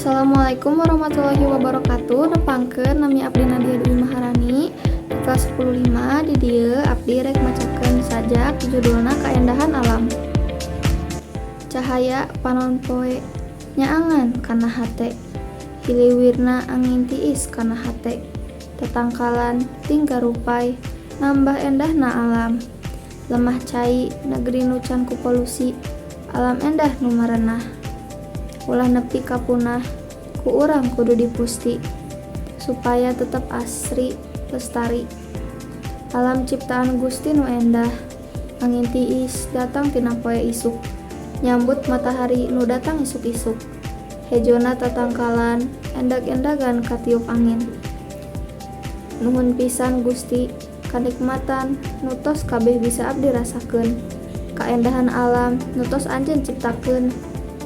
Assalamualaikum warahmatullahi wabarakatuh. Nepangkeun nami abdi Nadya Dwi Maharani di kelas 105. Di dieu abdi rek macakeun sajak judulna Kaendahan Alam. Cahaya panon poe nyaangan kana hate, hiliwirna angin tiis kana hate, tetangkalan tinggal rupai nambah endahna alam. Lemah cai negeri nu can ku polusi, alam endah nu marenah. Ulah nepi ka punah, ku urang kudu dipusti, supaya tetep asri lestari. Alam ciptaan Gusti nu endah, angin tiis datang tina poe isuk, nyambut matahari nu datang isuk-isuk. Hejona tatangkalan, endag-endagan katiup angin. Nuhun pisan Gusti, kanikmatan nu tos kabeh bisa abdi rasakeun. Kaendahan alam nu tos anjeun ciptakeun.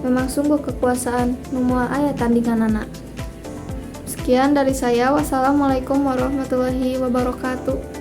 Memang sungguh kekuasaan nu moal aya tandinganana. Sekian dari saya. Wassalamualaikum warahmatullahi wabarakatuh.